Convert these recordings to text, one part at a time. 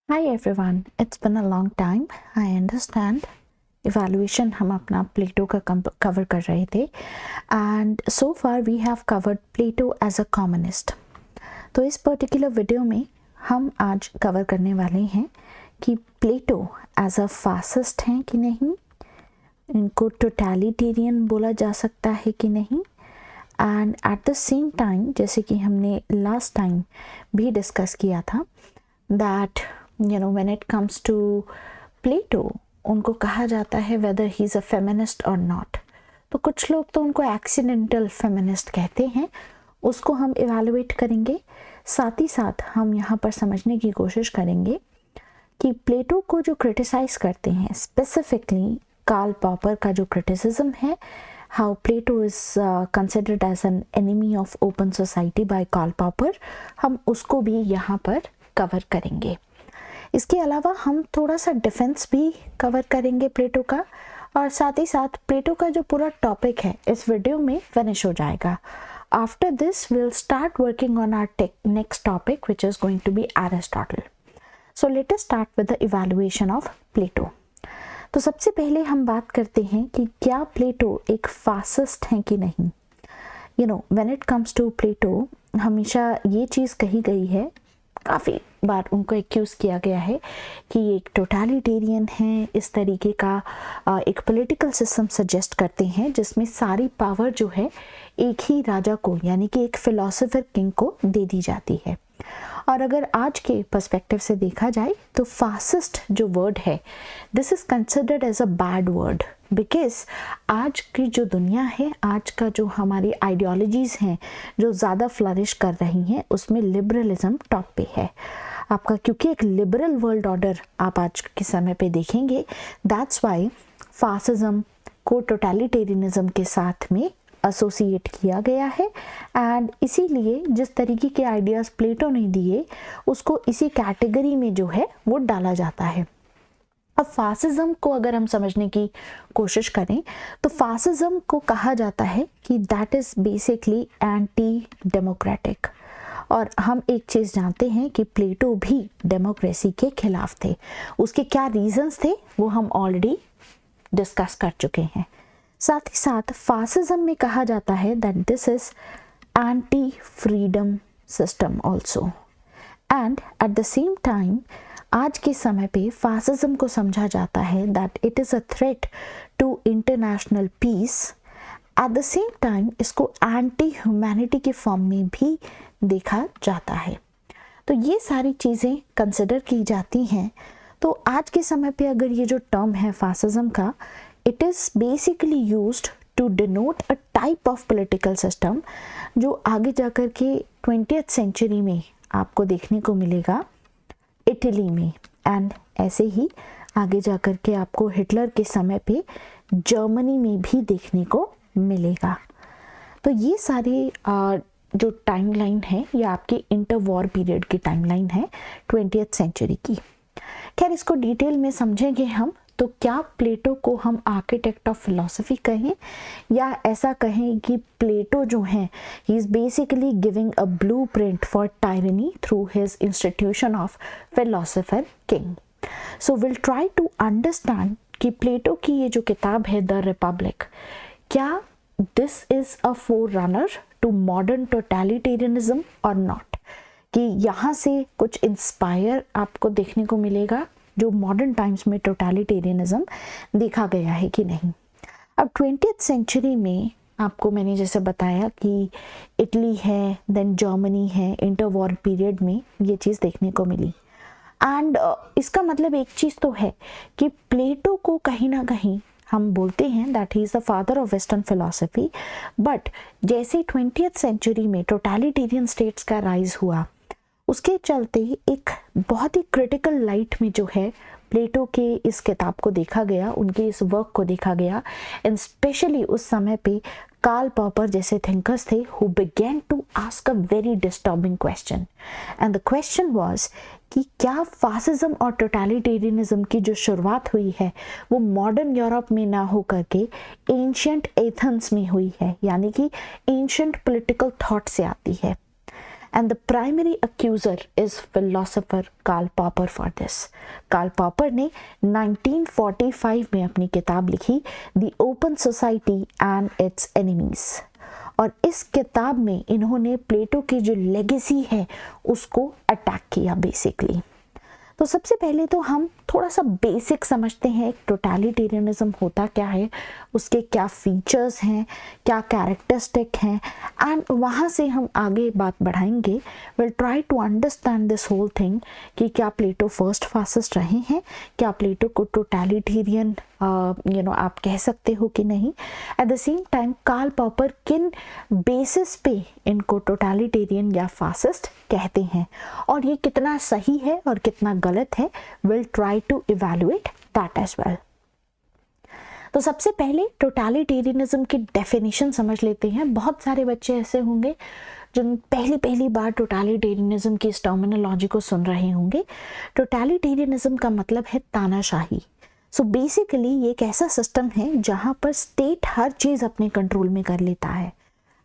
Hi everyone, it's been a long time. I understand. Evaluation हम अपना प्लेटो का cover कर रहे थे and so far we have covered Plato as a communist. तो इस पर्टिकुलर वीडियो में हम आज कवर करने वाले हैं कि प्लेटो एज अ फासिस्ट हैं कि नहीं, इनको टोटलिटेरियन बोला जा सकता है कि नहीं, and at the same time जैसे कि हमने लास्ट टाइम भी डिस्कस किया था that when it comes to Plato उनको कहा जाता है whether he is a feminist or not. तो कुछ लोग तो उनको एक्सीडेंटल फेमिनिस्ट कहते हैं, उसको हम इवेलुएट करेंगे. साथ ही साथ हम यहाँ पर समझने की कोशिश करेंगे कि प्लेटो को जो क्रिटिसाइज करते हैं, स्पेसिफिकली कार्ल पॉपर का जो क्रिटिसिज्म है, how Plato is considered as an enemy of open society by Karl Popper, हम उसको भी यहाँ पर कवर करेंगे. इसके अलावा हम थोड़ा सा डिफेंस भी कवर करेंगे प्लेटो का, और साथ ही साथ प्लेटो का जो पूरा टॉपिक है इस वीडियो में फिनिश हो जाएगा. After this will start working on our next topic which is going to be Aristotle. So let us start with the evaluation of Plato. तो सबसे पहले हम बात करते हैं कि क्या प्लेटो एक फासिस्ट हैं कि नहीं. व्हेन इट कम्स टू प्लेटो, हमेशा ये चीज़ कही गई है, काफ़ी बार उनको एक्यूज़ किया गया है कि ये एक टोटलिटेरियन हैं, इस तरीके का एक पॉलिटिकल सिस्टम सजेस्ट करते हैं जिसमें सारी पावर जो है एक ही राजा को, यानी कि एक फिलोसोफर किंग को दे दी जाती है. और अगर आज के पर्सपेक्टिव से देखा जाए तो फासिस्ट जो वर्ड है, this is considered as a bad word, because आज की जो दुनिया है, आज का जो हमारी आइडियोलॉजीज़ हैं जो ज़्यादा फ्लरिश कर रही हैं, उसमें लिबरलिज्म टॉप पे है आपका, क्योंकि एक लिबरल वर्ल्ड ऑर्डर आप आज के समय पे देखेंगे. दैट्स वाई फासिज्म को टोटलिटेरियनिज्म के साथ में एसोसिएट किया गया है, एंड इसीलिए जिस तरीके के आइडियाज़ प्लेटो ने दिए उसको इसी कैटेगरी में जो है वो डाला जाता है. अब फासिज्म को अगर हम समझने की कोशिश करें तो फासिज्म को कहा जाता है कि that is basically anti democratic. और हम एक चीज़ जानते हैं कि प्लेटो भी डेमोक्रेसी के खिलाफ थे. उसके क्या रीजंस थे वो हम ऑलरेडी डिस्कस कर चुके हैं. साथ ही साथ फासिज्म में कहा जाता है that this is anti freedom system also, and at the same time आज के समय पे फासिज्म को समझा जाता है that it is a threat to international peace. At the same time इसको एंटी ह्यूमैनिटी के फॉर्म में भी देखा जाता है. तो ये सारी चीज़ें कंसिडर की जाती हैं. तो आज के समय पे अगर ये जो टर्म है फासिज्म का, it is basically used to denote a type of political system जो आगे जाकर के 20th सेंचुरी में आपको देखने को मिलेगा इटली में, एंड ऐसे ही आगे जाकर के आपको हिटलर के समय पे जर्मनी में भी देखने को मिलेगा. तो ये सारे जो टाइमलाइन है ये आपके इंटर वॉर पीरियड की टाइमलाइन है 20th सेंचुरी की. खैर, इसको डिटेल में समझेंगे हम. तो क्या प्लेटो को हम आर्किटेक्ट ऑफ फिलॉसफी कहें, या ऐसा कहें कि प्लेटो जो हैं he is basically giving a blueprint for tyranny through his institution of philosopher king. So will try to understand कि प्लेटो की ये जो किताब है द रिपब्लिक, क्या this is a forerunner to modern totalitarianism और नॉट, कि यहाँ से कुछ इंस्पायर आपको देखने को मिलेगा जो मॉडर्न टाइम्स में टोटलिटेरियनिज्म देखा गया है कि नहीं. अब 20th सेंचुरी में आपको मैंने जैसे बताया कि इटली है, देन जर्मनी है, इंटर वॉर पीरियड में ये चीज़ देखने को मिली. एंड इसका मतलब एक चीज़ तो है कि प्लेटो को कहीं ना कहीं हम बोलते हैं that he is the father of western philosophy, but जैसे 20th सेंचुरी में टोटलिटेरियन स्टेट्स का राइज हुआ, उसके चलते एक बहुत ही क्रिटिकल लाइट में जो है प्लेटो के इस किताब को देखा गया, उनके इस वर्क को देखा गया, एंड स्पेशली उस समय पे कार्ल पॉपर जैसे थिंकर्स थे who began to ask a very disturbing question, and the question was कि क्या फासिज्म और टोटलिटेरियनिज्म की जो शुरुआत हुई है वो मॉडर्न यूरोप में ना हो करके एंशिएंट एथेंस में हुई है, यानी कि एंशिएंट पॉलिटिकल थॉट से आती है. and the primary accuser is philosopher Karl Popper for this. Karl Popper ने 1945 में अपनी किताब लिखी The Open Society and Its Enemies, और इस किताब में इन्होंने प्लेटो की जो लेगेसी है उसको अटैक किया बेसिकली। तो सबसे पहले तो हम थोड़ा सा बेसिक समझते हैं, एक टोटलिटेरियनिज्म होता क्या है, उसके क्या फीचर्स हैं, क्या कैरेक्टरिस्टिक हैं, एंड वहाँ से हम आगे बात बढ़ाएंगे। Will try to understand this whole thing कि क्या प्लेटो फर्स्ट फासिस्ट रहे हैं, क्या प्लेटो को टोटलिटेरियन आप कह सकते हो कि नहीं। At the same time Karl Popper किन बेसिस पे इनको टोटलिटेरियन या फासिस्ट कहते हैं और ये कितना सही है और कितना गलत है, will try to evaluate that as well. तो सबसे पहले टोटलिटेरियनिज्म की डेफिनेशन समझ लेते हैं। बहुत सारे बच्चे ऐसे होंगे जो पहली बार टोटलिटेरियनिज्म की इस टर्मिनोलॉजी को सुन रहे होंगे। टोटलिटेरियनिज्म का मतलब है तानाशाही। सो बेसिकली ये एक ऐसा सिस्टम है जहाँ पर स्टेट हर चीज़ अपने कंट्रोल में कर लेता है।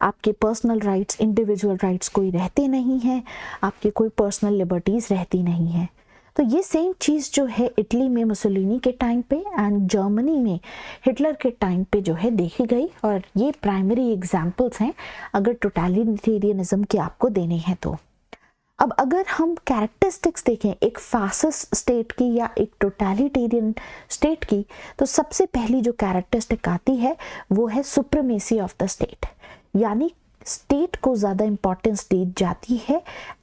आपके पर्सनल राइट्स, इंडिविजुअल राइट्स कोई रहते नहीं हैं, आपके कोई पर्सनल लिबर्टीज़ रहती नहीं हैं। तो ये सेम चीज़ जो है इटली में मुसोलिनी के टाइम पे एंड जर्मनी में हिटलर के टाइम पे जो है देखी गई, और ये प्राइमरी एग्जाम्पल्स हैं अगर टोटलिटेरियनिज्म के आपको देने हैं तो। अब अगर हम कैरेक्टरिस्टिक्स देखें एक फासिस्ट स्टेट की या एक टोटलिटेरियन स्टेट की, तो सबसे पहली जो कैरेक्टरिस्टिक आती है वो है सुप्रीमेसी ऑफ द स्टेट, यानी स्टेट को ज़्यादा इम्पोर्टेंस दी जाती है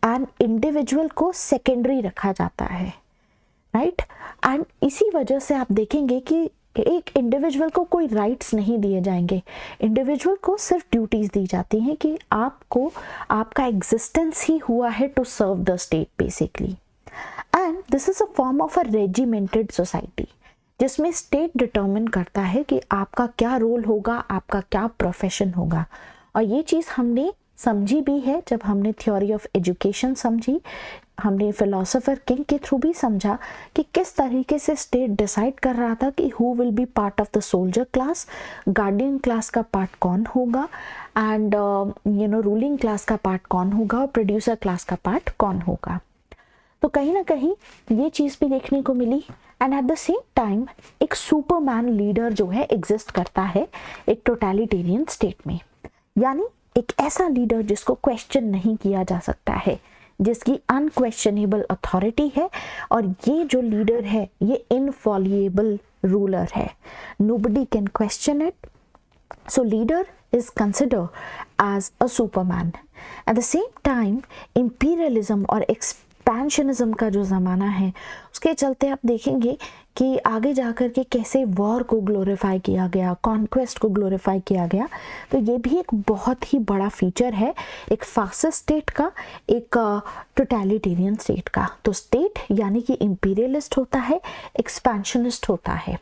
एंड इंडिविजुअल को सेकेंडरी रखा जाता है, राइट। एंड इसी वजह से आप देखेंगे कि एक इंडिविजुअल को कोई राइट्स नहीं दिए जाएंगे, इंडिविजुअल को सिर्फ ड्यूटीज़ दी जाती हैं कि आपको आपका एग्जिस्टेंस ही हुआ है to serve the state basically. And this is a form of a regimented society जिसमें स्टेट डिटर्मिन करता है कि आपका क्या रोल होगा, आपका क्या प्रोफेशन होगा। और ये चीज़ हमने समझी भी है जब हमने थ्योरी ऑफ एजुकेशन समझी, हमने फिलोसोफर किंग के थ्रू भी समझा कि किस तरीके से स्टेट डिसाइड कर रहा था कि who will be part of the soldier class, guardian class का पार्ट कौन होगा, एंड रूलिंग क्लास का पार्ट कौन होगा और प्रोड्यूसर क्लास का पार्ट कौन होगा। तो कहीं ना कहीं ये चीज़ भी देखने को मिली। And at the same time एक सुपरमैन लीडर जो है एग्जिस्ट करता है एक टोटलिटेरियन स्टेट में, यानी एक ऐसा लीडर जिसको क्वेश्चन नहीं किया जा सकता है, जिसकी अनक्वेश्चनेबल अथॉरिटी है, और ये जो लीडर है ये इनफॉलिएबल रूलर है, nobody can question it. So leader is considered as a superman. At the same time, imperialism और expansionism का जो ज़माना है उसके चलते आप देखेंगे कि आगे जाकर के कैसे वॉर को ग्लोरीफाई किया गया, कॉन्क्वेस्ट को ग्लोरीफाई किया गया। तो ये भी एक बहुत ही बड़ा फीचर है एक फासिस्ट स्टेट का, एक टोटलिटेरियन स्टेट का। तो स्टेट यानी कि इंपीरियलिस्ट होता है, एक्सपेंशनिस्ट होता है।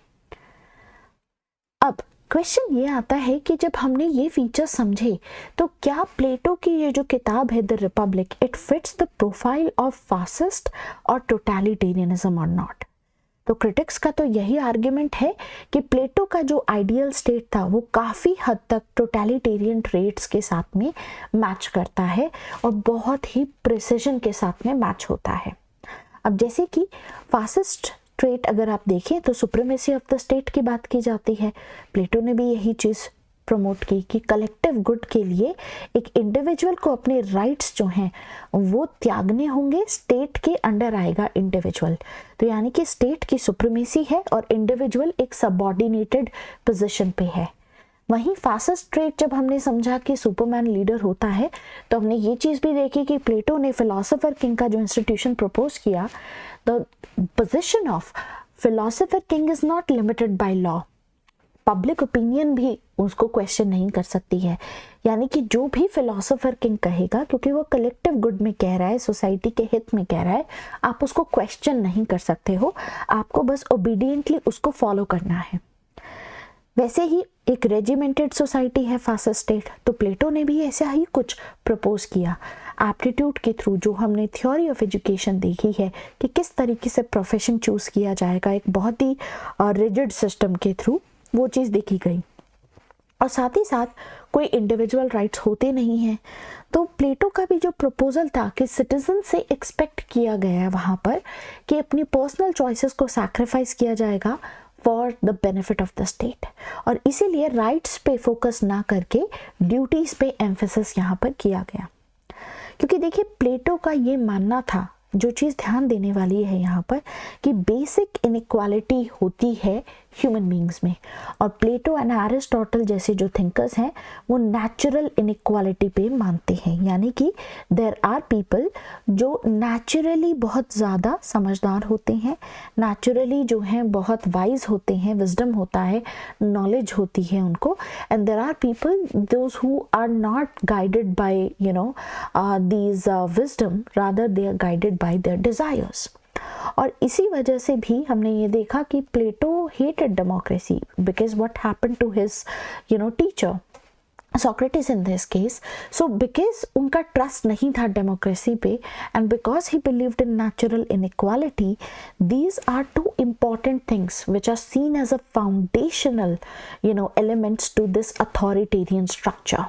अब क्वेश्चन ये आता है कि जब हमने ये फीचर समझे तो क्या प्लेटो की ये जो किताब है the Republic, it fits the profile of fascist और टोटलिटेरियनिज्म और नॉट। तो क्रिटिक्स का तो यही आर्ग्यूमेंट है कि प्लेटो का जो आइडियल स्टेट था वो काफ़ी हद तक टोटलिटेरियन ट्रेट्स के साथ में मैच करता है और बहुत ही प्रिसिजन के साथ में मैच होता है। अब जैसे कि फासिस्ट ट्रेट अगर आप देखें तो सुप्रीमेसी ऑफ द स्टेट की बात की जाती है। प्लेटो ने भी यही चीज़ प्रमोट की कि कलेक्टिव गुड के लिए एक इंडिविजुअल को अपने राइट्स जो हैं वो त्यागने होंगे, स्टेट के अंडर आएगा इंडिविजुअल। तो यानी कि स्टेट की सुप्रीमेसी है और इंडिविजुअल एक सबऑर्डिनेटेड पोजीशन पे है। वहीं फासिस्ट ट्रेट जब हमने समझा कि सुपरमैन लीडर होता है तो हमने ये चीज़ भी देखी कि प्लेटो ने फिलोसोफर किंग का जो इंस्टीट्यूशन प्रपोज किया, the position of philosopher king is not limited by law. Public opinion भी उसको क्वेश्चन नहीं कर सकती है, यानी कि जो भी फिलोसोफर किंग कहेगा, क्योंकि वो कलेक्टिव गुड में कह रहा है, सोसाइटी के हित में कह रहा है, आप उसको क्वेश्चन नहीं कर सकते हो, आपको बस ओबीडियंटली उसको फॉलो करना है। वैसे ही एक रेजिमेंटेड सोसाइटी है फासिस्ट स्टेट, तो प्लेटो ने भी ऐसा ही कुछ प्रपोज किया एप्टीट्यूड के थ्रू। जो हमने थ्योरी ऑफ एजुकेशन देखी है कि किस तरीके से प्रोफेशन चूज किया जाएगा एक बहुत ही रिजिड सिस्टम के थ्रू, वो चीज़ देखी गई। और साथ ही साथ कोई इंडिविजुअल राइट्स होते नहीं हैं। तो प्लेटो का भी जो प्रपोजल था कि सिटीजन से एक्सपेक्ट किया गया है वहाँ पर कि अपनी पर्सनल चॉइसेस को सैक्रिफाइस किया जाएगा for the benefit of the state, और इसीलिए राइट्स पे फोकस ना करके ड्यूटीज पे एम्फेसिस यहाँ पर किया गया। क्योंकि देखिए प्लेटो का ये मानना था, जो चीज़ ध्यान देने वाली है यहाँ पर, कि बेसिक इनइक्वालिटी होती है ह्यूमन बींग्स में, और प्लेटो एंड एरिस्टोटल जैसे जो थिंकर्स हैं वो नेचुरल इनइक्वालिटी पे मानते हैं, यानी कि देयर आर पीपल जो नेचुरली बहुत ज़्यादा समझदार होते हैं, नेचुरली जो हैं बहुत वाइज होते हैं, विजडम होता है, नॉलेज होती है उनको, and there are people those who are not guided by these wisdom, rather they are guided by their desires. और इसी वजह से भी हमने ये देखा कि Plato hated democracy because what happened to his teacher Socrates in this case. So because उनका ट्रस्ट नहीं था डेमोक्रेसी पे, and because he believed in natural inequality, these are two important things which are seen as a foundational elements to this authoritarian structure.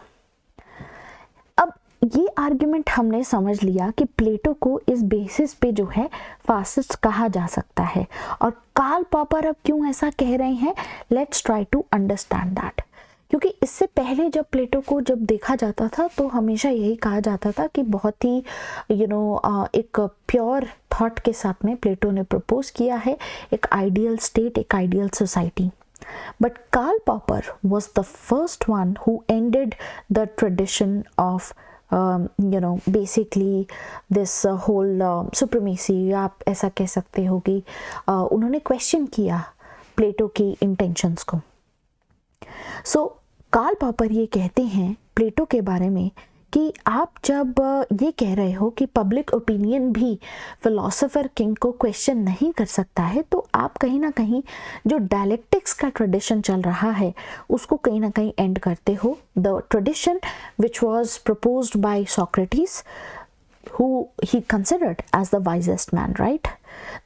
ये argument हमने समझ लिया कि प्लेटो को इस बेसिस पे जो है फासिस्ट कहा जा सकता है, और कार्ल पॉपर अब क्यों ऐसा कह रहे हैं, let's try to understand that. क्योंकि इससे पहले जब प्लेटो को जब देखा जाता था तो हमेशा यही कहा जाता था कि बहुत ही एक प्योर थॉट के साथ में प्लेटो ने प्रपोज किया है एक आइडियल स्टेट, एक ideal society. But Karl Popper was the first one who ended the tradition of basically this whole supremacy, आप ऐसा कह सकते हो कि उन्होंने क्वेश्चन किया प्लेटो की इंटेंशंस को। सो कार्ल पॉपर ये कहते हैं प्लेटो के बारे में कि आप जब ये कह रहे हो कि पब्लिक ओपिनियन भी फिलोसोफर किंग को क्वेश्चन नहीं कर सकता है, तो आप कहीं ना कहीं जो डायलेक्टिक्स का ट्रेडिशन चल रहा है उसको कहीं ना कहीं एंड करते हो। The tradition which was proposed by Socrates who he considered as the wisest man, right.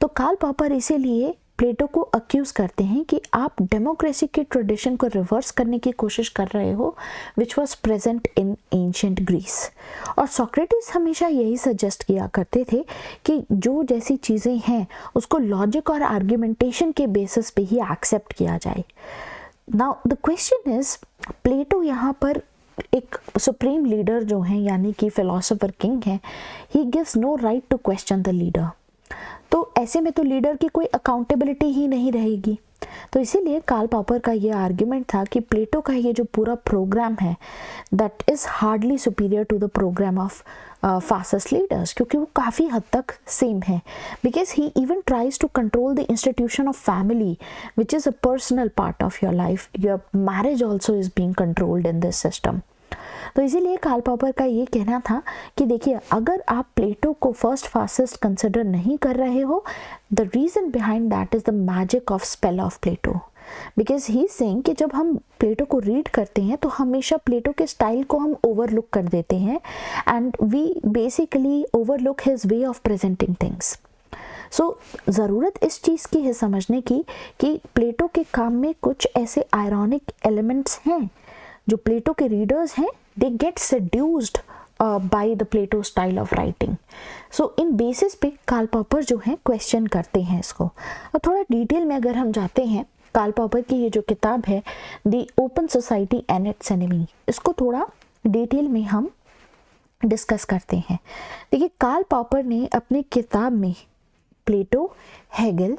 तो कार्ल पॉपर इसीलिए प्लेटो को अक्यूज करते हैं कि आप डेमोक्रेसी के ट्रेडिशन को रिवर्स करने की कोशिश कर रहे हो which was present in ancient Greece. और सोक्रेटिस हमेशा यही सजेस्ट किया करते थे कि जो जैसी चीज़ें हैं उसको लॉजिक और आर्ग्यूमेंटेशन के बेसिस पे ही एक्सेप्ट किया जाए। नाउ द क्वेश्चन इज, प्लेटो यहाँ पर एक सुप्रीम लीडर जो हैं यानी कि फिलोसोफर किंग है, he gives no right to question the leader. तो ऐसे में तो लीडर की कोई अकाउंटेबिलिटी ही नहीं रहेगी। तो इसीलिए कार्ल पॉपर का ये आर्ग्यूमेंट था कि प्लेटो का ये जो पूरा प्रोग्राम है that is hardly superior to the programme of fascist leaders, क्योंकि वो काफ़ी हद तक सेम है। Because he even tries to control the institution of family which is a personal part of your life. Your marriage also is being controlled in this system. तो इसीलिए Karl popper का ये कहना था कि देखिए अगर आप प्लेटो को फर्स्ट फासिस्ट कंसिडर नहीं कर रहे हो, the reason behind that is the magic of spell of Plato. Because he saying कि जब हम प्लेटो को रीड करते हैं तो हमेशा प्लेटो के स्टाइल को हम ओवरलुक कर देते हैं and we basically overlook his way of presenting things. So ज़रूरत इस चीज़ की है समझने की कि प्लेटो के काम में कुछ ऐसे आयरॉनिक एलिमेंट्स हैं जो प्लेटो के रीडर्स हैं they get seduced by the Plato style of writing. So in basis पे कार्ल पॉपर जो है क्वेश्चन करते हैं इसको। और थोड़ा डिटेल में अगर हम जाते हैं, कार्ल पॉपर की ये जो किताब है the open society and its enemy, इसको थोड़ा डिटेल में हम डिस्कस करते हैं। देखिए कार्ल पॉपर ने अपनी किताब में प्लेटो, हेगल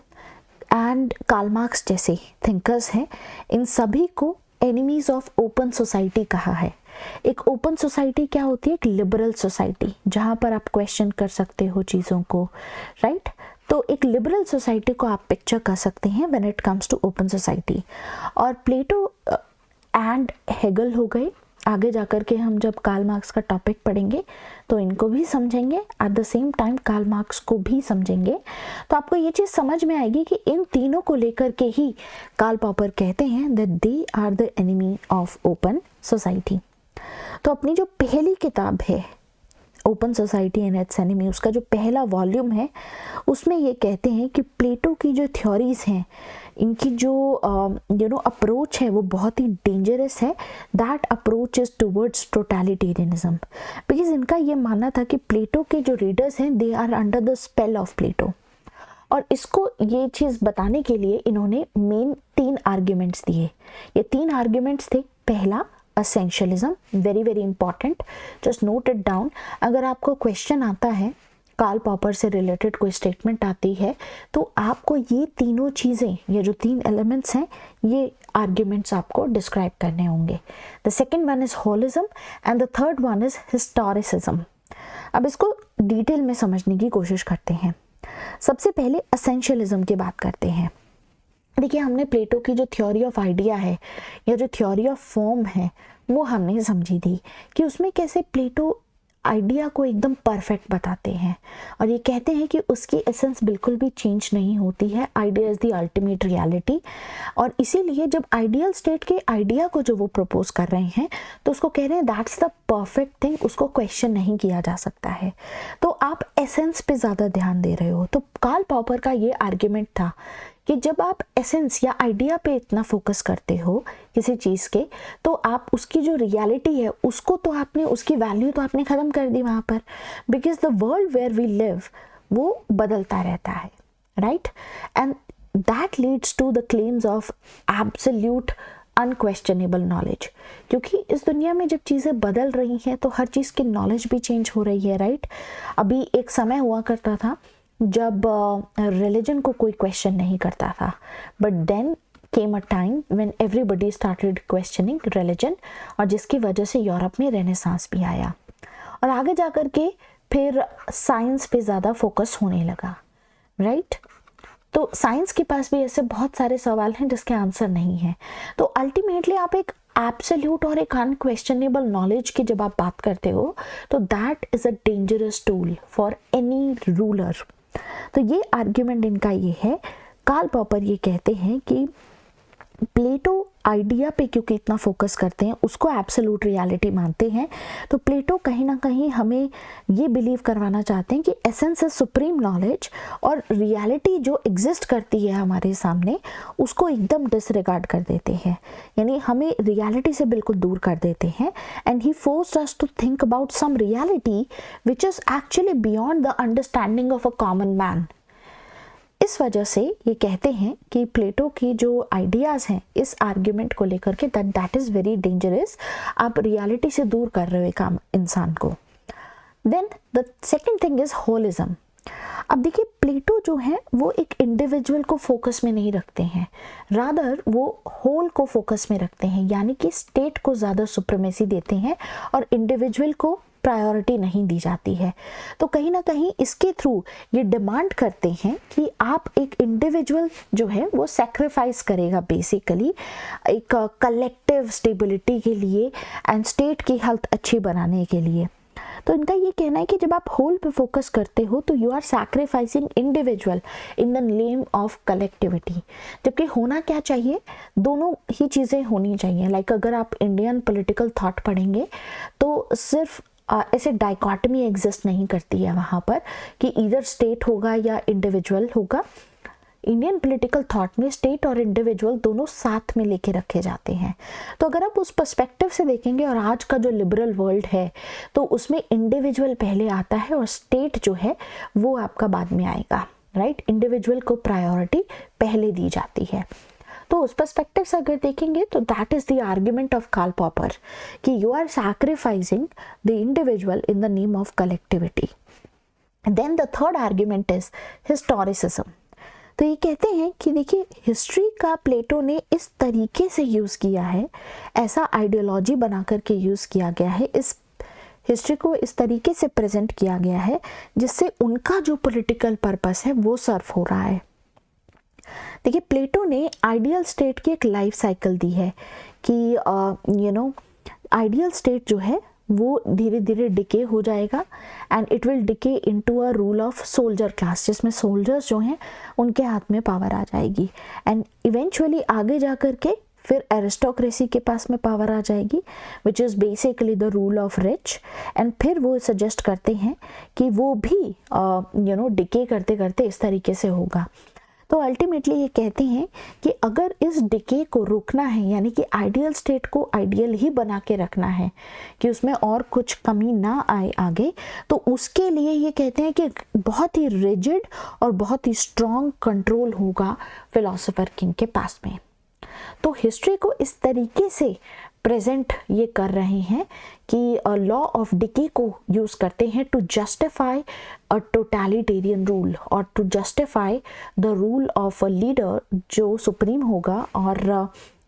एंड कार्ल मार्क्स जैसे थिंकर्स हैं, इन सभी को एनिमीज ऑफ ओपन सोसाइटी कहा है। एक ओपन सोसाइटी क्या होती है? एक लिबरल सोसाइटी जहाँ पर आप क्वेश्चन कर सकते हो चीज़ों को, राइट। तो एक लिबरल सोसाइटी को आप पिक्चर कर सकते हैं when it comes to open society. और प्लेटो एंड हेगल हो गए। आगे जाकर के हम जब कार्ल मार्क्स का टॉपिक पढ़ेंगे तो इनको भी समझेंगे, at the same time Karl Marx को भी समझेंगे। तो आपको ये चीज़ समझ में आएगी कि इन तीनों को लेकर के ही कार्ल पॉपर कहते हैं that they are the enemy of open society. तो अपनी जो पहली किताब है open society and its enemy, उसका जो पहला वॉल्यूम है उसमें ये कहते हैं कि प्लेटो की जो थ्योरीज हैं, इनकी जो अप्रोच है वो बहुत ही डेंजरस है. That approach is towards totalitarianism. Because इनका ये मानना था कि प्लेटो के जो रीडर्स हैं they are under the spell of Plato. और इसको ये चीज़ बताने के लिए इन्होंने मेन 3 आर्ग्यूमेंट्स दिए. ये 3 आर्ग्यूमेंट्स थे. पहला essentialism, very very important, just note it down. अगर आपको क्वेश्चन आता है, कार्ल पॉपर से रिलेटेड कोई स्टेटमेंट आती है, तो आपको ये तीनों चीज़ें, ये जो 3 एलिमेंट्स हैं, ये आर्ग्यूमेंट्स आपको डिस्क्राइब करने होंगे. The second one is holism and the third one is historicism. अब इसको डिटेल में समझने की कोशिश करते हैं. सबसे पहले असेंशियलिज्म की बात करते हैं. देखिए, हमने प्लेटो की जो थ्योरी ऑफ आइडिया है या जो थ्योरी ऑफ फॉर्म है वो हमने समझी थी कि उसमें कैसे प्लेटो आइडिया को एकदम परफेक्ट बताते हैं और ये कहते हैं कि उसकी एसेंस बिल्कुल भी चेंज नहीं होती है. Idea is the ultimate reality. और इसीलिए जब आइडियल स्टेट के आइडिया को जो वो प्रपोज कर रहे हैं तो उसको कह रहे हैं दैट्स द परफेक्ट थिंग, उसको क्वेश्चन नहीं किया जा सकता है. तो आप एसेंस पे ज़्यादा ध्यान दे रहे हो. तो कार्ल पॉपर का ये आर्ग्यूमेंट था कि जब आप एसेंस या आइडिया पे इतना फोकस करते हो किसी चीज़ के, तो आप उसकी जो रियलिटी है उसको तो आपने, उसकी वैल्यू तो आपने ख़त्म कर दी वहाँ पर. Because the world where we live वो बदलता रहता है, right. And that leads to the claims of absolute unquestionable knowledge. क्योंकि इस दुनिया में जब चीज़ें बदल रही हैं तो हर चीज़ की नॉलेज भी चेंज हो रही है, राइट. अभी एक समय हुआ करता था जब रिलीजन को कोई क्वेश्चन नहीं करता था, but then came a time when everybody started questioning religion, और जिसकी वजह से यूरोप में रेनेसांस भी आया. और आगे जा कर के फिर साइंस पे ज़्यादा फोकस होने लगा, राइट. तो साइंस के पास भी ऐसे बहुत सारे सवाल हैं जिसके आंसर नहीं है. तो अल्टीमेटली आप एक एब्सोल्यूट और एक अनक्वेश्चनेबल नॉलेज की जब आप बात करते हो तो that is a dangerous tool for any ruler. तो ये आर्ग्यूमेंट इनका ये है. कार्ल पॉपर ये कहते हैं कि प्लेटो आइडिया पे क्योंकि इतना फोकस करते हैं, उसको एब्सोल्यूट रियलिटी मानते हैं, तो प्लेटो कहीं ना कहीं हमें ये बिलीव करवाना चाहते हैं कि एसेंस इज सुप्रीम नॉलेज और रियलिटी जो एग्जिस्ट करती है हमारे सामने उसको एकदम डिसरिगार्ड कर देते हैं, यानी हमें रियलिटी से बिल्कुल दूर कर देते हैं. And he forced us to think about some reality which is actually beyond the understanding of a common man. इस वजह से ये कहते हैं कि प्लेटो की जो आइडियाज़ हैं इस आर्ग्यूमेंट को लेकर के दैट इज़ वेरी डेंजरस. आप रियलिटी से दूर कर रहे हो एक इंसान को. Then the second thing is holism. अब देखिए, प्लेटो जो है वो एक इंडिविजुअल को फोकस में नहीं रखते हैं, रादर वो होल को फोकस में रखते हैं, यानी कि स्टेट को ज़्यादा सुप्रीमेसी देते हैं और इंडिविजुअल को प्रायोरिटी नहीं दी जाती है. तो कहीं ना कहीं इसके थ्रू ये डिमांड करते हैं कि आप एक इंडिविजुअल जो है वो सेक्रीफाइस करेगा बेसिकली एक कलेक्टिव स्टेबिलिटी के लिए एंड स्टेट की हेल्थ अच्छी बनाने के लिए. तो इनका ये कहना है कि जब आप होल पे फोकस करते हो तो you are sacrificing individual in the name of collectivity. जबकि होना क्या चाहिए, दोनों ही चीज़ें होनी चाहिए. लाइक अगर आप इंडियन पॉलिटिकल थॉट पढ़ेंगे तो सिर्फ ऐसे डाइकॉटमी एग्जिस्ट नहीं करती है वहाँ पर कि इधर स्टेट होगा या इंडिविजुअल होगा. इंडियन पॉलिटिकल थॉट में स्टेट और इंडिविजुअल दोनों साथ में लेके रखे जाते हैं. तो अगर आप उस पर्सपेक्टिव से देखेंगे और आज का जो लिबरल वर्ल्ड है तो उसमें इंडिविजुअल पहले आता है और स्टेट जो है वो आपका बाद में आएगा, राइट. इंडिविजुअल को प्रायोरिटी पहले दी जाती है. तो उस पर्सपेक्टिव से अगर देखेंगे तो that is the argument of Karl Popper कि you are sacrificing the individual in the name of collectivity. Then the third argument is historicism. तो ये कहते हैं कि देखिए, हिस्ट्री का प्लेटो ने इस तरीके से यूज़ किया है, ऐसा आइडियोलॉजी बना करके यूज़ किया गया है, इस हिस्ट्री को इस तरीके से प्रेजेंट किया गया है जिससे उनका जो पॉलिटिकल पर्पस है वो सर्व हो रहा है. देखिए, प्लेटो ने आइडियल स्टेट की एक लाइफ साइकिल दी है कि आइडियल स्टेट जो है वो धीरे धीरे डिके हो जाएगा and it will decay into a rule of soldier class, जिसमें सोल्जर्स जो हैं उनके हाथ में पावर आ जाएगी एंड इवेंचुअली आगे जा कर के फिर एरिस्टोक्रेसी के पास में पावर आ जाएगी which is basically the rule of rich, and फिर वो सजेस्ट करते हैं कि वो भी डिके करते करते इस तरीके से होगा। तो अल्टीमेटली ये कहते हैं कि अगर इस डिके को रोकना है, यानी कि आइडियल स्टेट को आइडियल ही बना के रखना है कि उसमें और कुछ कमी ना आए आगे, तो उसके लिए ये कहते हैं कि बहुत ही रिजिड और बहुत ही स्ट्रॉन्ग कंट्रोल होगा फिलोसोफर किंग के पास में। तो हिस्ट्री को इस तरीके से प्रेजेंट ये कर रहे हैं कि लॉ ऑफ डिके को यूज़ करते हैं to justify a totalitarian rule और to justify the rule of a leader जो सुप्रीम होगा और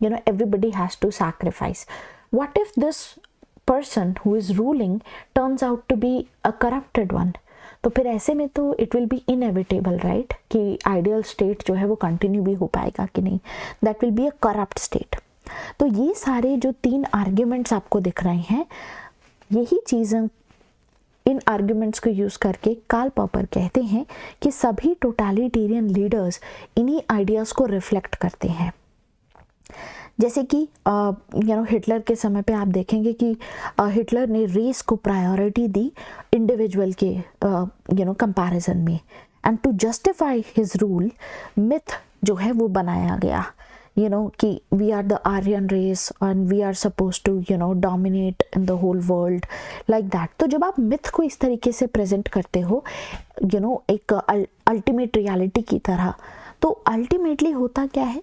everybody has to sacrifice. What if this person who is ruling turns out to be a corrupted one? तो फिर ऐसे में तो it will be inevitable right कि ideal state जो है वो कंटिन्यू भी हो पाएगा कि नहीं, that will be a corrupt state. तो ये सारे जो 3 आर्ग्यूमेंट्स आपको दिख रहे हैं, यही चीज़ें, इन आर्ग्यूमेंट्स को यूज़ करके कार्ल पॉपर कहते हैं कि सभी टोटलिटेरियन लीडर्स इन्हीं आइडियाज़ को रिफ्लेक्ट करते हैं। जैसे कि हिटलर के समय पे आप देखेंगे कि हिटलर ने रेस को प्रायोरिटी दी इंडिविजुअल के कंपैरिजन में, and to justify his rule myth जो है वो बनाया गया कि we are the Aryan race and we are suppose to dominate in the whole world like that. तो जब आप मिथ को इस तरीके से प्रेजेंट करते हो एक अल्टीमेट रियलिटी की तरह, तो अल्टीमेटली होता क्या है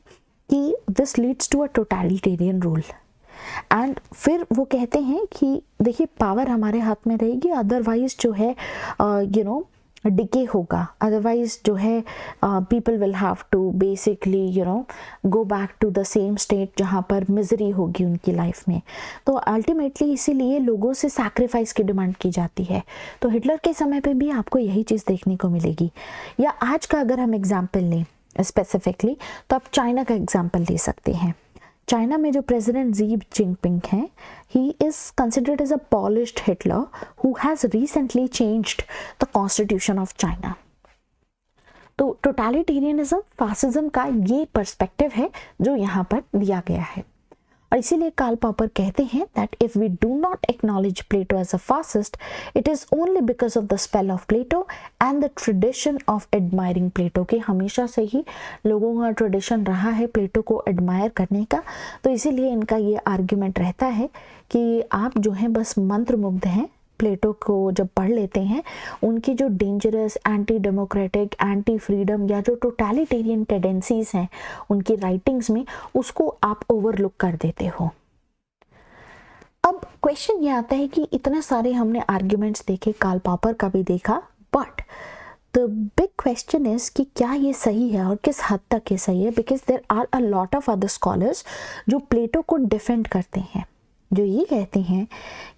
कि this leads to a totalitarian rule. And फिर वो कहते हैं कि देखिए पावर हमारे हाथ में रहेगी, अदरवाइज जो है डिके होगा, अदरवाइज जो है people will have to basically go back to the same state जहाँ पर मिजरी होगी उनकी लाइफ में। तो अल्टीमेटली इसीलिए लोगों से सैक्रिफाइस की डिमांड की जाती है। तो हिटलर के समय पे भी आपको यही चीज़ देखने को मिलेगी। या आज का अगर हम एग्जाम्पल लें स्पेसिफिकली, तो आप चाइना का एग्जाम्पल ले सकते हैं। चाइना में जो प्रेसिडेंट जी जिनपिंग हैं, he is considered as a polished Hitler who has recently changed the constitution of China. तो टोटलिटेरियनिज्म, फासिज्म का ये पर्सपेक्टिव है जो यहाँ पर दिया गया है। और इसीलिए कार्ल पॉपर कहते हैं that if we do not acknowledge Plato as a fascist, it is only because of the spell of Plato and the tradition of admiring Plato, के हमेशा से ही लोगों का ट्रेडिशन रहा है प्लेटो को एडमायर करने का। तो इसीलिए इनका ये आर्ग्यूमेंट रहता है कि आप जो हैं बस मंत्रमुग्ध हैं प्लेटो को जब पढ़ लेते हैं, उनकी जो dangerous anti democratic, anti freedom या जो टोटलिटेरियन टेंडेंसीज हैं उनकी राइटिंग्स में, उसको आप ओवरलुक कर देते हो। अब क्वेश्चन ये आता है कि इतने सारे हमने आर्ग्यूमेंट्स देखे, कार्ल पॉपर का भी देखा, but the big question is कि क्या ये सही है और किस हद तक ये सही है, because there are a lot of other scholars जो प्लेटो को डिफेंड करते हैं, जो ये कहते हैं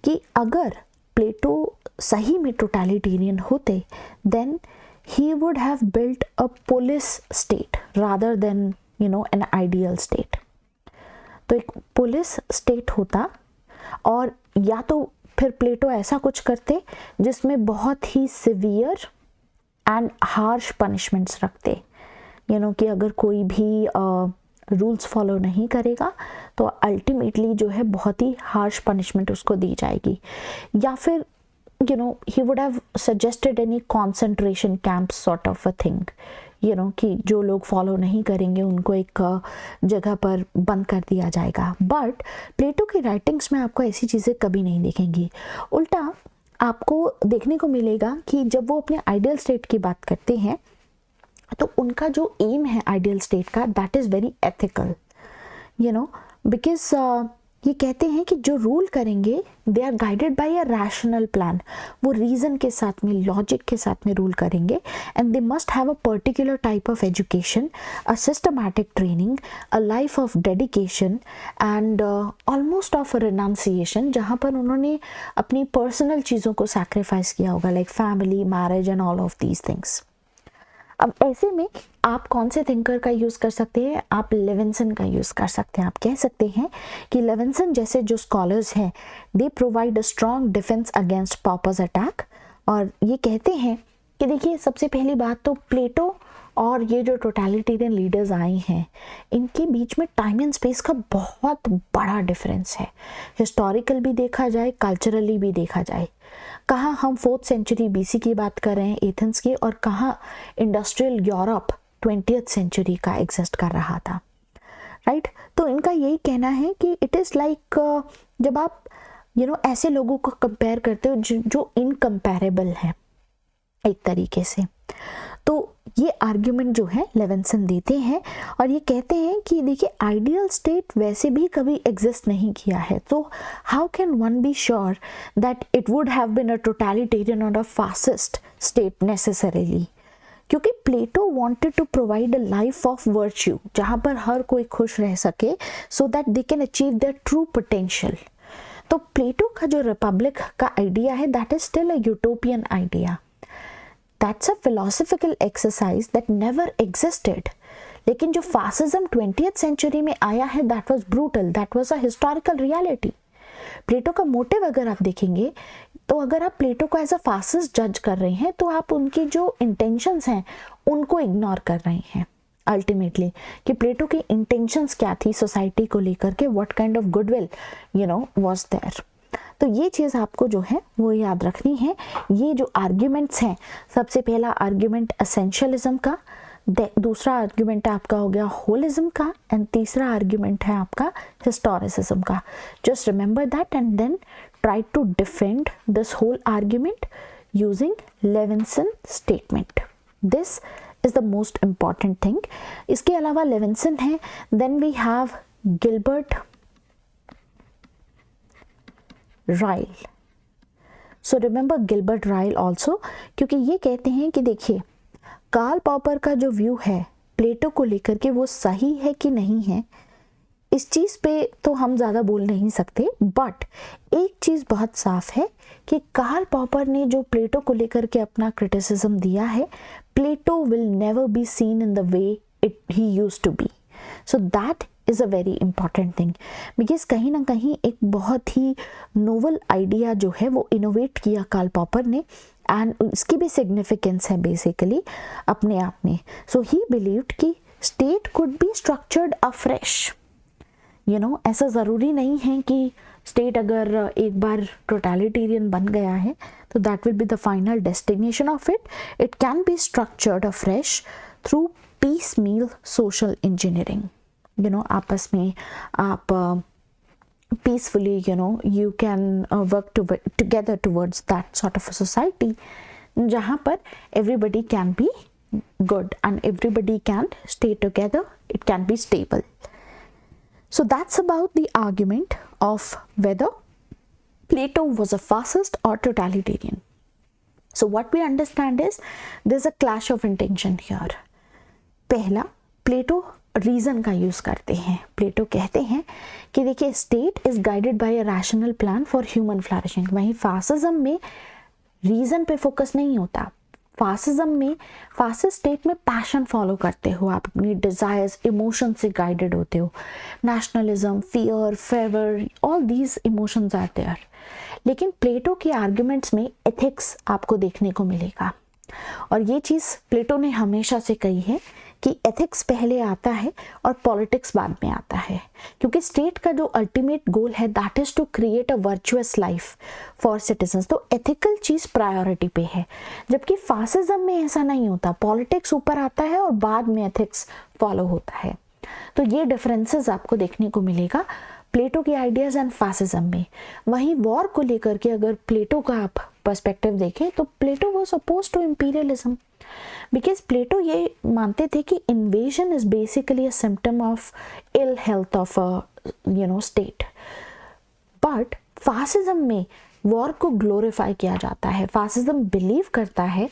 कि अगर प्लेटो सही में टोटलिटेरियन होते, then he would have built a polis state rather than an ideal state. तो एक पुलिस स्टेट होता, और या तो फिर प्लेटो ऐसा कुछ करते जिसमें बहुत ही सिवियर एंड हार्श पनिशमेंट्स रखते, कि अगर कोई भी रूल्स फॉलो नहीं करेगा तो अल्टीमेटली जो है बहुत ही हार्श पनिशमेंट उसको दी जाएगी। या फिर he would have suggested any concentration camp sort of a thing, कि जो लोग फॉलो नहीं करेंगे उनको एक जगह पर बंद कर दिया जाएगा। बट प्लेटो की राइटिंग्स में आपको ऐसी चीज़ें कभी नहीं दिखेंगी। उल्टा आपको देखने को मिलेगा कि जब वो अपने आइडियल स्टेट की बात करते हैं तो उनका जो एम है आइडियल स्टेट का, that is very ethical, because ये कहते हैं कि जो रूल करेंगे they are guided by a rational plan, वो रीज़न के साथ में, लॉजिक के साथ में रूल करेंगे, and they must have a particular type of education, a systematic training, a life of dedication and almost of a renunciation, जहाँ पर उन्होंने अपनी पर्सनल चीज़ों को सैक्रिफाइस किया होगा, like family, marriage and all of these things. अब ऐसे में आप कौन से थिंकर का यूज़ कर सकते हैं? आप लेविन्सन का यूज़ कर सकते हैं। आप कह सकते हैं कि लेविन्सन जैसे जो स्कॉलर्स हैं, they provide a strong defence against poppers attack. और ये कहते हैं कि देखिए, सबसे पहली बात तो प्लेटो और ये जो टोटलिटेरियन लीडर्स आए हैं, इनके बीच में टाइम एंड स्पेस का बहुत बड़ा डिफरेंस है। हिस्टोरिकल भी देखा जाए, कल्चरली भी देखा जाए। कहाँ हम 4th सेंचुरी BC की बात कर रहे हैं एथेंस की, और कहाँ इंडस्ट्रियल यूरोप 20th सेंचुरी का एग्जिस्ट कर रहा था, राइट। तो इनका यही कहना है कि इट इज़ लाइक जब आप ऐसे लोगों को कंपेयर करते हो जो इनकम्पेरेबल है एक तरीके से, तो ये आर्ग्यूमेंट जो है लेविन्सन देते हैं और ये कहते हैं कि देखिए आइडियल स्टेट वैसे भी कभी एग्जिस्ट नहीं किया है, तो how can one be sure that it would have been a totalitarian और अ फासिस्ट स्टेट नेसेसरीली, क्योंकि Plato wanted to provide a life of virtue जहाँ पर हर कोई खुश रह सके, so that they can achieve their true potential. तो प्लेटो का जो रिपब्लिक का आइडिया है, that is still a utopian idea, that's a philosophical exercise that never existed. लेकिन जो फासिज्म 20th सेंचुरी में आया है, that was brutal, that was a historical reality. Plato का मोटिव अगर आप देखेंगे, तो अगर आप प्लेटो को एज अ फासिस्ट जज कर रहे हैं, तो आप उनकी जो इंटेंशंस हैं उनको इग्नोर कर रहे हैं अल्टीमेटली, कि प्लेटो की इंटेंशंस क्या थी सोसाइटी को लेकर के, what kind of goodwill was there. तो ये चीज़ आपको जो है वो याद रखनी है। ये जो आर्ग्यूमेंट्स हैं, सबसे पहला आर्ग्यूमेंट एसेंशियलिज्म का, दूसरा आर्ग्यूमेंट आपका हो गया होलिज्म का, एंड तीसरा आर्ग्यूमेंट है आपका हिस्टोरिसिज्म का। Just remember that and then try to defend this whole argument using Levinson statement. This is the most important thing. इसके अलावा लेविन्सन है, then we have Gilbert Ryle. So remember Gilbert Ryle also, क्योंकि ये कहते हैं कि देखिए Karl popper का जो व्यू है प्लेटो को लेकर के, वो सही है कि नहीं है, इस चीज़ पे तो हम ज़्यादा बोल नहीं सकते, बट एक चीज़ बहुत साफ है कि कार्ल पॉपर ने जो प्लेटो को लेकर के अपना क्रिटिसिज्म दिया है, Plato will never be seen in the way it he used to be. So that is a very important thing, because कहीं ना कहीं एक बहुत ही नोवल आइडिया जो है वो इनोवेट किया कार्ल पॉपर ने, एंड इसकी भी सिग्निफिकेंस है बेसिकली अपने आप में। सो ही बिलीव्ड कि state could be structured afresh. ऐसा ज़रूरी नहीं है कि स्टेट अगर एक बार टोटलिटेरियन बन गया है तो that will be the final destination of it. It can be structured afresh through piecemeal social engineering. आपस में आप peacefully you can work together towards that sort of a society जहाँ पर everybody can be good and everybody can stay together, it can be stable. So that's about the argument of whether Plato was a fascist or totalitarian. So what we understand is there's a clash of intention here. पहला, प्लेटो reason का use करते हैं। प्लेटो कहते हैं कि देखिए state is guided by a rational plan for human flourishing. वहीं fascism में रीज़न पे फोकस नहीं होता। फासिज्म में, फासिस्ट स्टेट में पैशन फॉलो करते हो, आप अपनी डिज़ायर्स, इमोशन से गाइडेड होते हो। Nationalism, fear, favour, all these emotions are there. लेकिन प्लेटो के आर्ग्यूमेंट्स में एथिक्स आपको देखने को मिलेगा, और ये चीज़ प्लेटो ने हमेशा से कही है कि एथिक्स पहले आता है और पॉलिटिक्स बाद में आता है, क्योंकि स्टेट का जो अल्टीमेट गोल है that is to create a virtuous life for citizens. तो एथिकल चीज़ प्रायोरिटी पे है, जबकि फासिज्म में ऐसा नहीं होता। पॉलिटिक्स ऊपर आता है और बाद में एथिक्स फॉलो होता है। तो ये डिफरेंसेस आपको देखने को मिलेगा प्लेटो के आइडियाज़ एंड फासिज्म में। वहीं वॉर को लेकर के अगर प्लेटो का आप पर्सपेक्टिव देखें तो Plato was opposed to imperialism, because Plato ये मानते थे कि invasion is basically a symptom of ill health of a state. But fascism में वॉर को ग्लोरीफाई किया जाता है। फासिज्म बिलीव करता है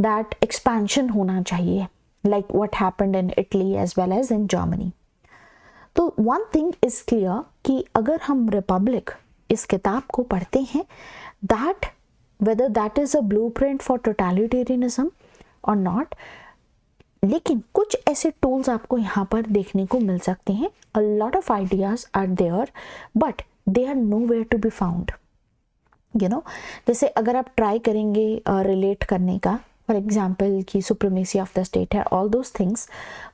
दैट एक्सपेंशन होना चाहिए, like what happened in Italy as well as in Germany. तो वन थिंग इज क्लियर कि अगर हम रिपब्लिक इस किताब को पढ़ते हैं, that whether that is a blueprint for totalitarianism और नॉट, लेकिन कुछ ऐसे टूल्स आपको यहाँ पर देखने को मिल सकते हैं। A lot of ideas are there but they are nowhere to be found. जैसे अगर आप ट्राई करेंगे रिलेट करने का फॉर एग्जाम्पल की सुप्रीमेसी ऑफ द स्टेट है, ऑल दोज थिंग्स,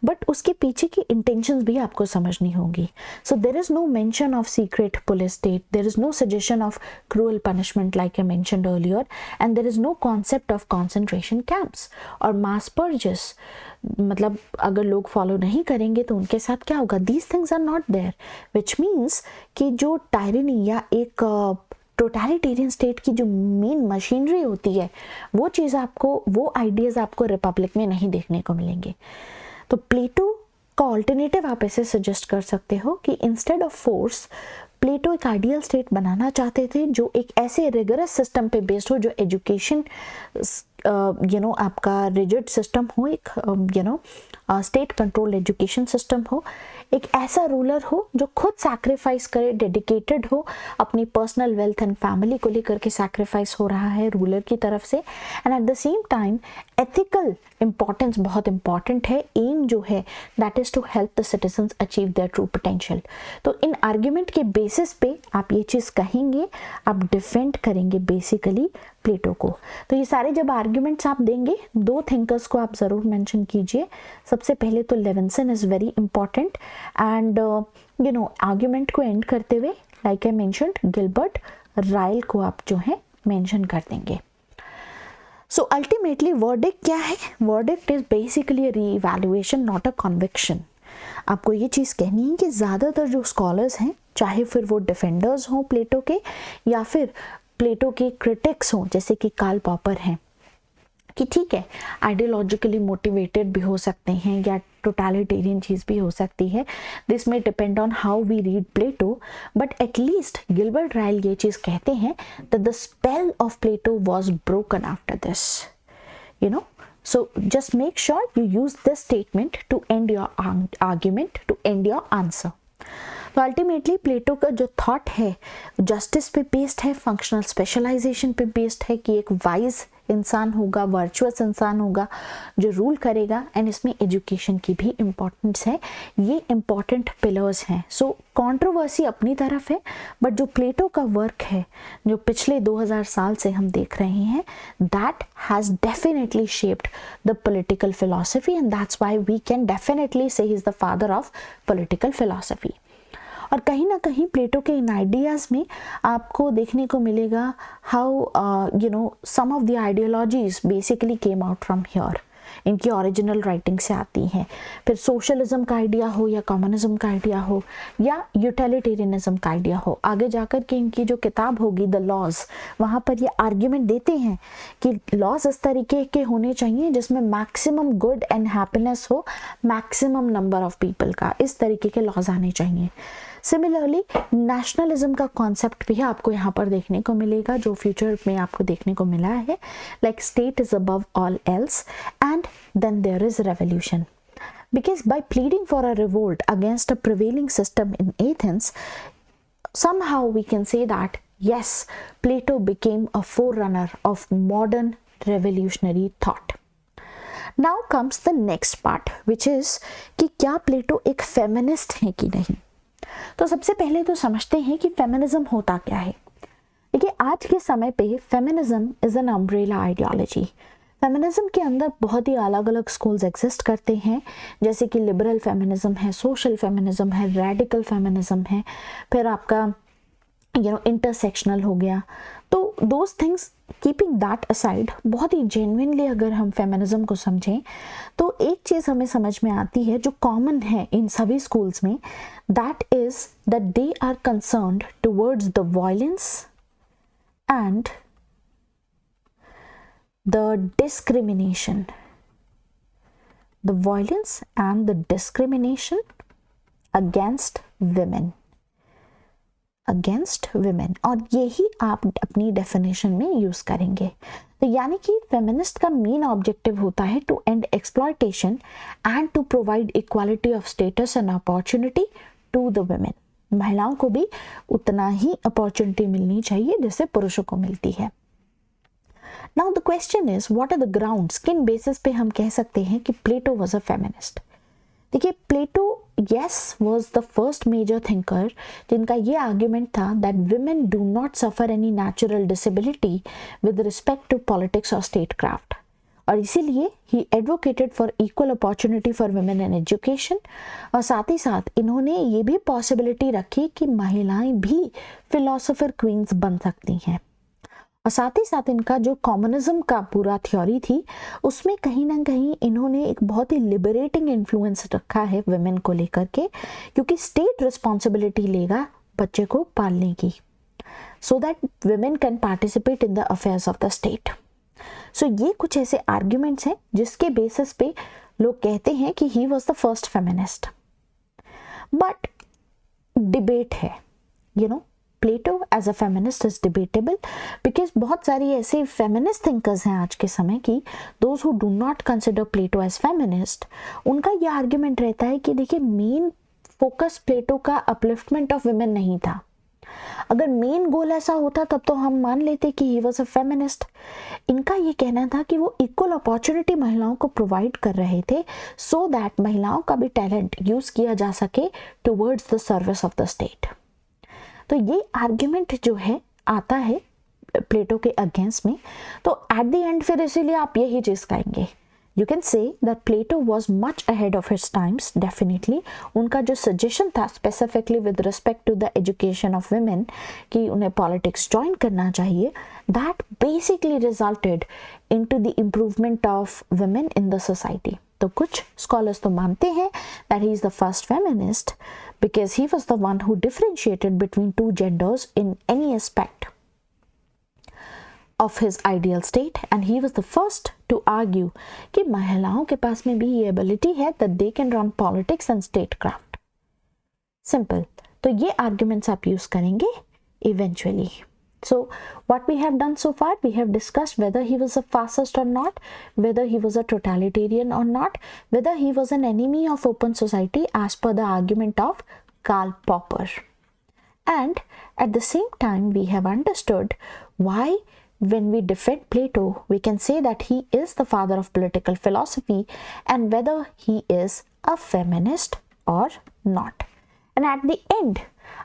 बट उसके पीछे की इंटेंशंस भी आपको समझनी होगी. So there is no mention of secret police state, there is no suggestion of cruel punishment like I mentioned earlier, and there is no concept of concentration camps और मास पर्जेस. मतलब अगर लोग फॉलो नहीं करेंगे तो उनके साथ क्या होगा. These things are not there, which means कि जो टायरनी या एक टोटलिटेरियन स्टेट की जो मेन मशीनरी होती है, वो चीज़ आपको, वो आइडियाज़ आपको रिपब्लिक में नहीं देखने को मिलेंगे. तो प्लेटो का ऑल्टरनेटिव आप ऐसे सजेस्ट कर सकते हो कि इंस्टेड ऑफ फोर्स, प्लेटो एक आइडियल स्टेट बनाना चाहते थे जो एक ऐसे रिगरस सिस्टम पे बेस्ड हो, जो एजुकेशन आपका रिजिड सिस्टम हो, एक स्टेट कंट्रोल एजुकेशन सिस्टम हो, एक ऐसा रूलर हो जो खुद सैक्रिफाइस करे, डेडिकेटेड हो, अपनी पर्सनल वेल्थ एंड फैमिली को लेकर के सैक्रिफाइस हो रहा है रूलर की तरफ से, and at the same time ethical importance बहुत इंपॉर्टेंट है. एम जो है that is to help the citizens achieve their true potential. तो इन आर्ग्यूमेंट के बेसिस पे आप ये चीज़ कहेंगे, आप डिफेंड करेंगे बेसिकली प्लेटो को. तो ये सारे जब आर्ग्यूमेंट्स आप देंगे, दो थिंकर्स को आप ज़रूर मेंशन कीजिए. सबसे पहले तो Levinson is very important, and argument को एंड करते हुए लाइक आई मेंशन्ड गिलबर्ट राइल को आप जो है मेंशन कर देंगे. सो अल्टीमेटली वर्डिक्ट क्या है? Verdict is basically reevaluation, not a conviction. आपको ये चीज़ कहनी है कि ज़्यादातर जो स्कॉलर्स हैं, चाहे फिर वो डिफेंडर्स हों प्लेटो के या फिर प्लेटो के क्रिटिक्स हों जैसे कि कार्ल पॉपर हैं, कि ठीक है आइडियोलॉजिकली मोटिवेटेड भी हो सकते हैं या टोटलिटेरियन चीज़ भी हो सकती है. This may depend on how we read Plato, but at least Gilbert Ryle ये चीज़ कहते हैं that the spell of Plato was broken after this. So just make sure you use this statement to end your argument, to end your answer. तो ultimately प्लेटो का जो thought है justice पे based है, फंक्शनल स्पेशलाइजेशन पे based है, कि एक वाइज इंसान होगा, वर्चुअस इंसान होगा जो रूल करेगा, एंड इसमें एजुकेशन की भी इम्पोर्टेंस है. ये इम्पॉर्टेंट पिलर्स हैं. सो कंट्रोवर्सी अपनी तरफ है, बट जो प्लेटो का वर्क है जो पिछले 2000 साल से हम देख रहे हैं, that has definitely shaped the political philosophy, and that's why we can definitely say he is the father of political philosophy. और कहीं ना कहीं प्लेटो के इन आइडियाज़ में आपको देखने को मिलेगा how some of the ideologies basically came out from here, इनकी ओरिजिनल राइटिंग से आती हैं. फिर सोशलिज्म का आइडिया हो या कम्युनिज्म का आइडिया हो या यूटिलिटेरियनिज्म का आइडिया हो, आगे जाकर के इनकी जो किताब होगी द लॉज, वहाँ पर ये आर्ग्यूमेंट देते हैं कि लॉज इस तरीके के होने चाहिए जिसमें मैक्सिमम गुड एंड हैप्पीनेस हो, मैक्सिमम नंबर ऑफ पीपल का, इस तरीके के लॉज आने चाहिए. सिमिलरली नेशनलिज्म का कॉन्सेप्ट भी आपको यहाँ पर देखने को मिलेगा, जो फ्यूचर में आपको देखने को मिला है, like state is above all else, and then there is revolution. Because by pleading for a revolt against a prevailing system in Athens, somehow we can say that yes, Plato became a forerunner of modern revolutionary thought. Now comes the next part, which is कि क्या प्लेटो एक feminist है कि नहीं. तो सबसे पहले तो समझते हैं कि फेमिनिज्म होता क्या है. देखिए आज के समय पे feminism is an umbrella ideology. Feminism के अंदर बहुत ही अलग अलग स्कूल्स एग्जिस्ट करते हैं, जैसे कि लिबरल फेमिनिज्म है, सोशल फेमिनिज्म है, रेडिकल फेमिनिज्म है, फिर आपका इंटरसेक्शनल हो गया. तो those things keeping that aside, बहुत ही जेन्युइनली अगर हम फेमिनिज्म को समझें तो एक चीज़ हमें समझ में आती है जो कॉमन है इन सभी स्कूल्स में, that is that they are concerned towards the violence and the discrimination, the violence and the discrimination against women, और यही आप अपनी डेफिनेशन में यूज करेंगे. तो यानी कि फेमिनिस्ट का मेन ऑब्जेक्टिव होता है to end exploitation and to provide equality of status and opportunity to the women. महिलाओं को भी उतना ही अपॉर्चुनिटी मिलनी चाहिए जैसे पुरुषों को मिलती है. Now the question is, what are the grounds? किन बेसिस पे हम कह सकते हैं कि प्लेटो was a feminist? देखिए प्लेटो yes was the first major thinker जिनका ये आर्ग्यूमेंट था that women do not suffer any natural disability with respect to politics or statecraft. और इसीलिए ही advocated for equal opportunity for women in education, और साथ ही साथ इन्होंने ये भी पॉसिबिलिटी रखी कि महिलाएं भी फिलोसोफर क्वींस बन सकती हैं। और साथ ही साथ इनका जो कम्युनिज्म का पूरा थ्योरी थी उसमें कहीं ना कहीं इन्होंने एक बहुत ही लिबरेटिंग इन्फ्लुएंस रखा है वुमेन को लेकर के, क्योंकि स्टेट रिस्पॉन्सिबिलिटी लेगा बच्चे को पालने की, so that women can participate in the affairs of the state. So ये कुछ ऐसे आर्ग्यूमेंट्स हैं जिसके बेसिस पे लोग कहते हैं कि he was the first feminist. But debate है, you know, Plato as a feminist is debatable, because बहुत सारी ऐसे फेमिनिस्ट थिंकर्स हैं आज के समय की, those who do not consider Plato as feminist, उनका यह आर्ग्यूमेंट रहता है कि देखिए मेन फोकस प्लेटो का अपलिफ्टमेंट ऑफ वुमेन नहीं था। अगर मेन गोल ऐसा होता तब तो हम मान लेते कि ही वॉज अ फेमिनिस्ट। इनका ये कहना था कि वो इक्वल अपॉर्चुनिटी महिलाओं को प्रोवाइड कर रहे थे सो दैट महिलाओं का भी टैलेंट यूज किया जा सके towards the service of the state. तो ये आर्ग्यूमेंट जो है आता है प्लेटो के अगेंस्ट में। तो एट द एंड फिर इसीलिए आप यही चीज कहेंगे, you can say that Plato was much ahead of his times. Definitely उनका जो सजेशन था specifically with respect to the education of women कि उन्हें पॉलिटिक्स ज्वाइन करना चाहिए, that basically resulted into the improvement of women in the society. तो कुछ scholars तो मानते हैं that he is the first feminist because he was the one who differentiated between two genders in any aspect of his ideal state, and he was the first to argue कि महिलाओं के पास में भी ये ability है that they can run politics and statecraft. Simple. तो ये arguments आप use करेंगे eventually. So what we have done so far, we have discussed whether he was a fascist or not, whether he was a totalitarian or not, whether he was an enemy of open society as per the argument of Karl Popper. And at the same time, we have understood why when we defend Plato, we can say that he is the father of political philosophy and whether he is a feminist or not. And at the end,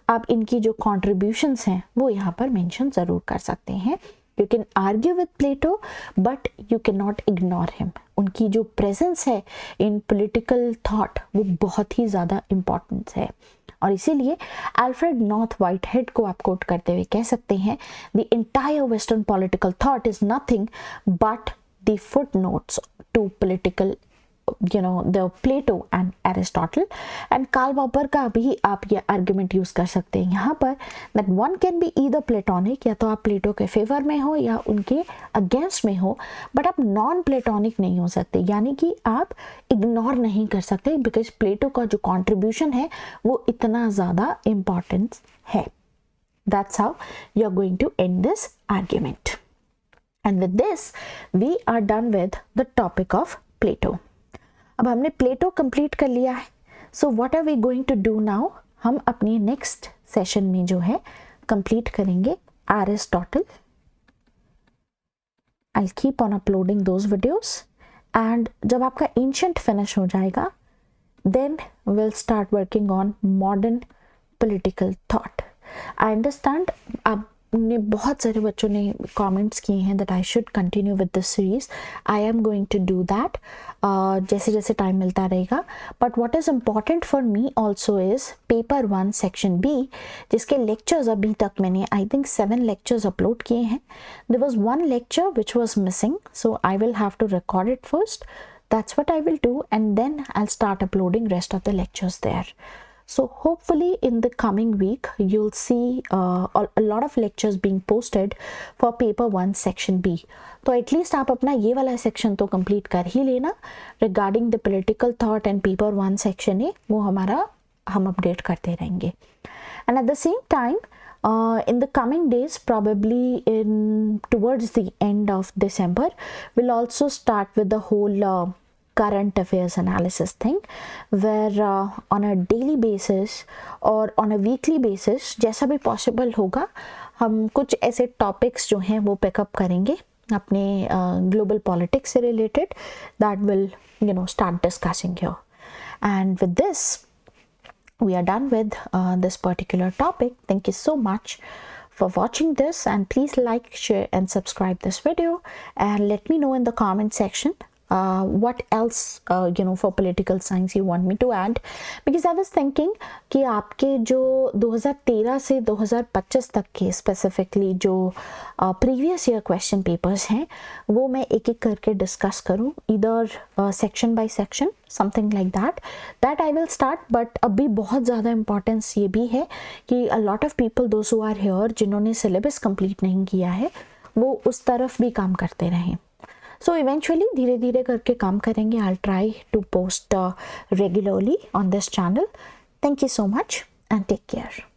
आप इनकी जो contributions हैं वो यहाँ पर mention ज़रूर कर सकते हैं। You can argue with Plato, but you cannot ignore him. उनकी जो presence है in political thought वो बहुत ही ज़्यादा importance है, और इसीलिए अल्फ्रेड नॉर्थ व्हाइटहेड को आप कोट करते हुए कह सकते हैं, The entire Western political thought is nothing but the footnotes to political, the Plato and Aristotle. And Karl Popper का भी आप ये argument यूज कर सकते हैं यहाँ पर, that one can be either Platonic, या तो आप प्लेटो के फेवर में हो या उनके अगेंस्ट में हो, बट आप नॉन प्लेटोनिक नहीं हो सकते, यानी कि आप इग्नोर नहीं कर सकते, बिकॉज प्लेटो का जो कॉन्ट्रीब्यूशन है वो इतना ज़्यादा इम्पॉर्टेंस है। That's how you're going to end this argument. And with this, we are done with the topic of Plato. अब हमने प्लेटो कंप्लीट कर लिया है। So what are we going to do now, हम अपनी नेक्स्ट सेशन में जो है कंप्लीट करेंगे Aristotle. I will keep on uploading those videos, and जब आपका एंशिएंट फिनिश हो जाएगा then will start working on modern political thought. I understand आपने बहुत सारे बच्चों ने कमेंट्स किए हैं that I should continue with this series. I am going to do that जैसे जैसे टाइम मिलता रहेगा। But what is important for me also is paper 1 section B, जिसके लेक्चर्स अभी तक मैंने आई थिंक 7 लेक्चर्स अपलोड किए हैं। There was 1 lecture which was missing, so I will have to record it first, that's what I will do, and then I will start uploading rest of the lectures there. So hopefully in the coming week you'll see a lot of lectures being posted for paper 1 section B. तो at least आप अपना ये वाला section तो complete कर ही लेना regarding the political thought, and paper 1 section है वो हम update करते रहेंगे. And at the same time in the coming days, probably towards the end of December, we'll also start with the whole current affairs analysis thing, where on a daily basis or on a weekly basis जैसा भी possible होगा हम कुछ ऐसे topics जो हैं वो pick up करेंगे अपने global politics से related, that will start discussing here. And with this we are done with this particular topic. Thank you so much for watching this, and please like, share and subscribe this video, and let me know in the comment section what else for political science you want me to add, because I was thinking कि आपके जो 2013 से 2025 तक के specifically जो previous year question papers हैं वो मैं एक एक करके डिस्कस करूं, इधर section by section, something like that I will start. But अभी बहुत ज़्यादा इंपॉर्टेंस ये भी है कि a lot of people those who are here जिन्होंने सिलेबस कंप्लीट नहीं किया है वो उस तरफ भी काम करते रहें. So eventually धीरे धीरे करके काम करेंगे. I'll try to post regularly on this channel. Thank you so much and take care.